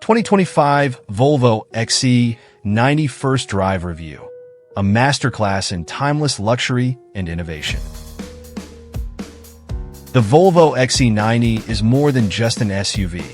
2025 Volvo XC90 First Drive Review, a masterclass in timeless luxury and innovation. The Volvo XC90 is more than just an SUV.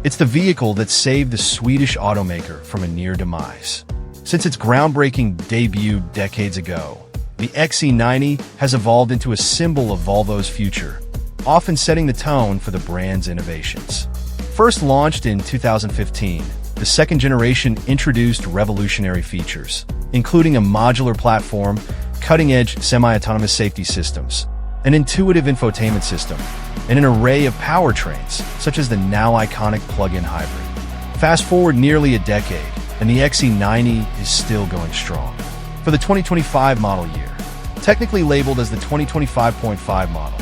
It's the vehicle that saved the Swedish automaker from a near demise. Since its groundbreaking debut decades ago, the XC90 has evolved into a symbol of Volvo's future, often setting the tone for the brand's innovations. First launched in 2015, the second generation introduced revolutionary features, including a modular platform, cutting-edge semi-autonomous safety systems, an intuitive infotainment system, and an array of powertrains, such as the now iconic plug-in hybrid. Fast forward nearly a decade, and the XC90 is still going strong. For the 2025 model year, technically labeled as the 2025.5 model,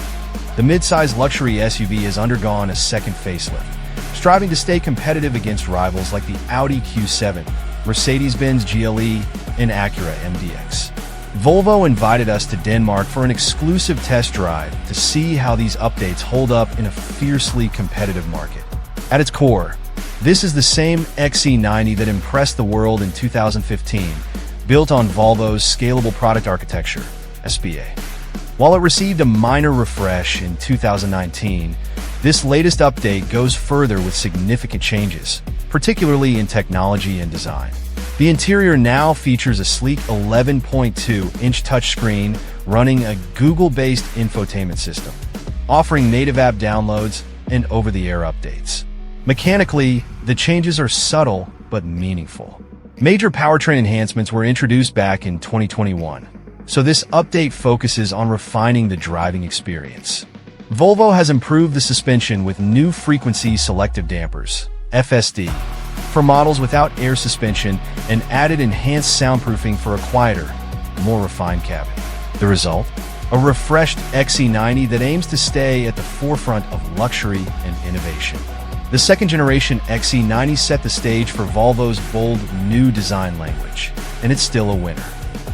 the mid-size luxury SUV has undergone a second facelift, striving to stay competitive against rivals like the Audi Q7, Mercedes-Benz GLE, and Acura MDX. Volvo invited us to Denmark for an exclusive test drive to see how these updates hold up in a fiercely competitive market. At its core, this is the same XC90 that impressed the world in 2015, built on Volvo's scalable product architecture, SPA. While it received a minor refresh in 2019, this latest update goes further with significant changes, particularly in technology and design. The interior now features a sleek 11.2-inch touchscreen running a Google-based infotainment system, offering native app downloads and over-the-air updates. Mechanically, the changes are subtle but meaningful. Major powertrain enhancements were introduced back in 2021, so this update focuses on refining the driving experience. Volvo has improved the suspension with new frequency selective dampers, FSD, for models without air suspension and added enhanced soundproofing for a quieter, more refined cabin. The result? A refreshed XC90 that aims to stay at the forefront of luxury and innovation. The second-generation XC90 set the stage for Volvo's bold new design language, and it's still a winner.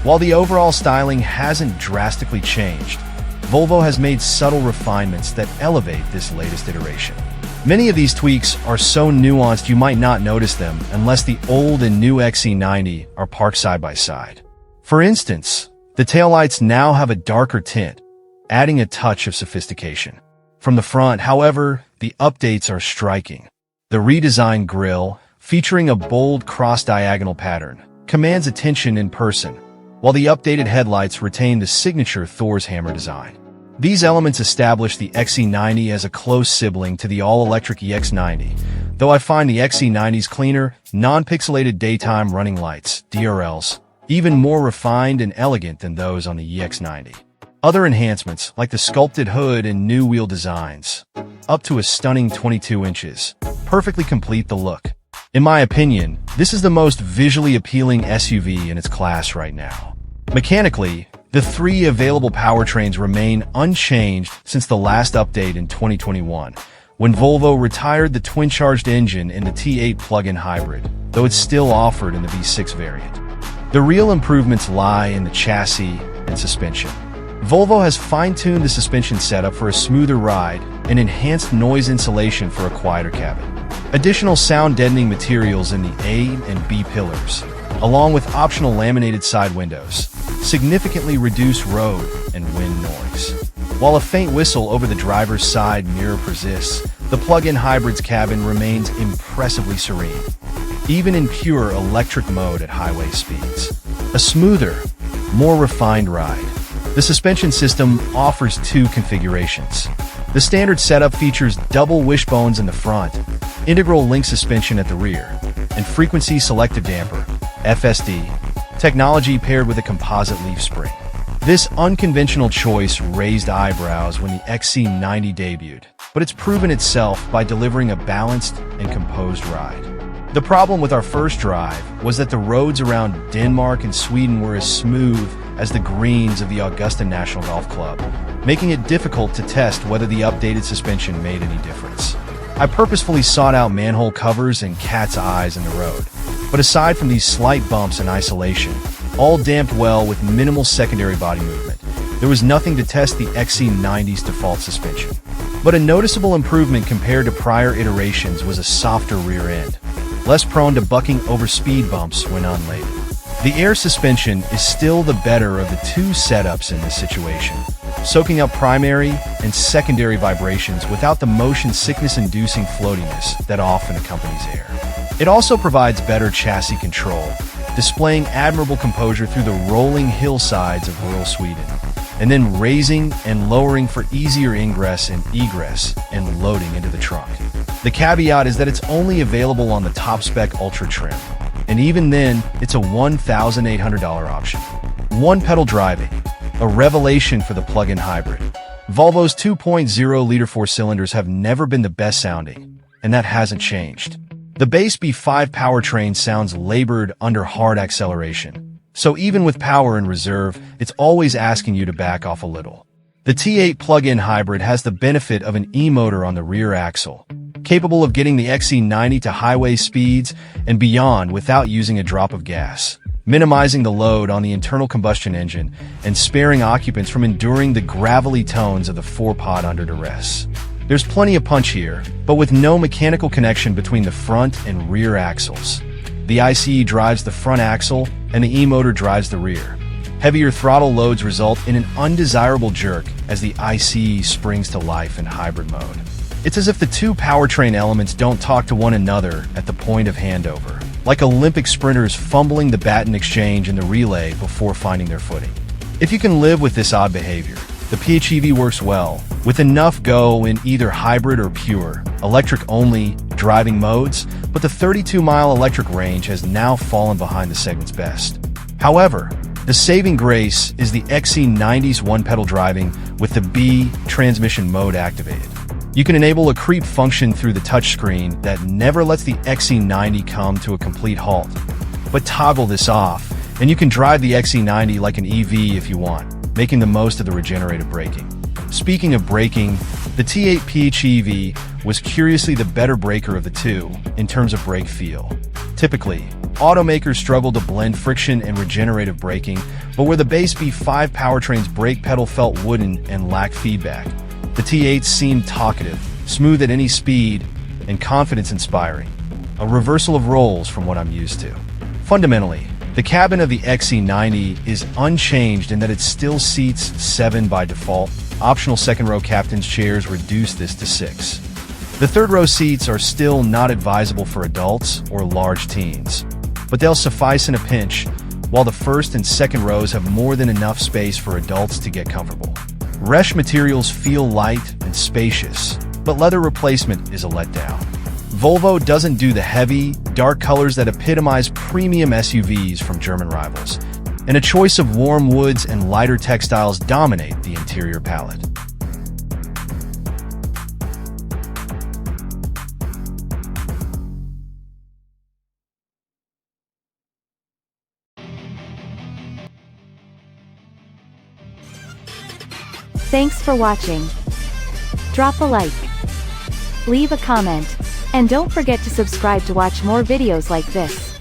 While the overall styling hasn't drastically changed, Volvo has made subtle refinements that elevate this latest iteration. Many of these tweaks are so nuanced you might not notice them unless the old and new XC90 are parked side by side. For instance, the taillights now have a darker tint, adding a touch of sophistication. From the front, however, the updates are striking. The redesigned grille, featuring a bold cross-diagonal pattern, commands attention in person, while the updated headlights retain the signature Thor's hammer design. These elements establish the XC90 as a close sibling to the all-electric EX90, though I find the XC90's cleaner, non-pixelated daytime running lights, DRLs, even more refined and elegant than those on the EX90. Other enhancements, like the sculpted hood and new wheel designs, up to a stunning 22 inches, perfectly complete the look. In my opinion, this is the most visually appealing SUV in its class right now. Mechanically, the three available powertrains remain unchanged since the last update in 2021, when Volvo retired the twin-charged engine in the T8 plug-in hybrid, though it's still offered in the V6 variant. The real improvements lie in the chassis and suspension. Volvo has fine-tuned the suspension setup for a smoother ride and enhanced noise insulation for a quieter cabin. Additional sound-deadening materials in the A and B pillars, along with optional laminated side windows, significantly reduce road and wind noise. While a faint whistle over the driver's side mirror persists, the plug-in hybrid's cabin remains impressively serene, even in pure electric mode at highway speeds. A smoother, more refined ride. The suspension system offers two configurations. The standard setup features double wishbones in the front, integral link suspension at the rear, and frequency selective damper, FSD, technology paired with a composite leaf spring. This unconventional choice raised eyebrows when the XC90 debuted, but it's proven itself by delivering a balanced and composed ride. The problem with our first drive was that the roads around Denmark and Sweden were as smooth as the greens of the Augusta National Golf Club, making it difficult to test whether the updated suspension made any difference. I purposefully sought out manhole covers and cat's eyes in the road, but aside from these slight bumps in isolation, all damped well with minimal secondary body movement, there was nothing to test the XC90's default suspension. But a noticeable improvement compared to prior iterations was a softer rear end. less prone to bucking over speed bumps when unladen. The air suspension is still the better of the two setups in this situation, soaking up primary and secondary vibrations without the motion sickness-inducing floatiness that often accompanies air. It also provides better chassis control, displaying admirable composure through the rolling hillsides of rural Sweden, and then raising and lowering for easier ingress and egress and loading into the trunk. The caveat is that it's only available on the top-spec Ultra trim, and even then, it's a $1,800 option. One-pedal driving, a revelation for the plug-in hybrid. Volvo's 2.0-liter four-cylinders have never been the best sounding, and that hasn't changed. The base B5 powertrain sounds labored under hard acceleration, so even with power in reserve, it's always asking you to back off a little. The T8 plug-in hybrid has the benefit of an e-motor on the rear axle, capable of getting the XC90 to highway speeds and beyond without using a drop of gas, minimizing the load on the internal combustion engine and sparing occupants from enduring the gravelly tones of the four-pod under duress. There's plenty of punch here, but with no mechanical connection between the front and rear axles. The ICE drives the front axle and the e-motor drives the rear. Heavier throttle loads result in an undesirable jerk as the ICE springs to life in hybrid mode. It's as if the two powertrain elements don't talk to one another at the point of handover, like Olympic sprinters fumbling the baton exchange in the relay before finding their footing. If you can live with this odd behavior, the PHEV works well, with enough go in either hybrid or pure, electric-only driving modes, but the 32-mile electric range has now fallen behind the segment's best. However, the saving grace is the XC90's one-pedal driving with the B transmission mode activated. You can enable a creep function through the touchscreen that never lets the XC90 come to a complete halt. But toggle this off, and you can drive the XC90 like an EV if you want, making the most of the regenerative braking. Speaking of braking, the T8 PHEV was curiously the better braker of the two in terms of brake feel. Typically, automakers struggle to blend friction and regenerative braking, but where the base B5 powertrain's brake pedal felt wooden and lacked feedback, the T8 seemed talkative, smooth at any speed, and confidence-inspiring, a reversal of roles from what I'm used to. Fundamentally, the cabin of the XC90 is unchanged in that it still seats 7 by default. Optional second-row captain's chairs reduce this to 6. The third-row seats are still not advisable for adults or large teens, but they'll suffice in a pinch, while the first and second rows have more than enough space for adults to get comfortable. Resh materials feel light and spacious, but leather replacement is a letdown. Volvo doesn't do the heavy, dark colors that epitomize premium SUVs from German rivals, and a choice of warm woods and lighter textiles dominate the interior palette. Thanks for watching. Drop a like, leave a comment, and don't forget to subscribe to watch more videos like this.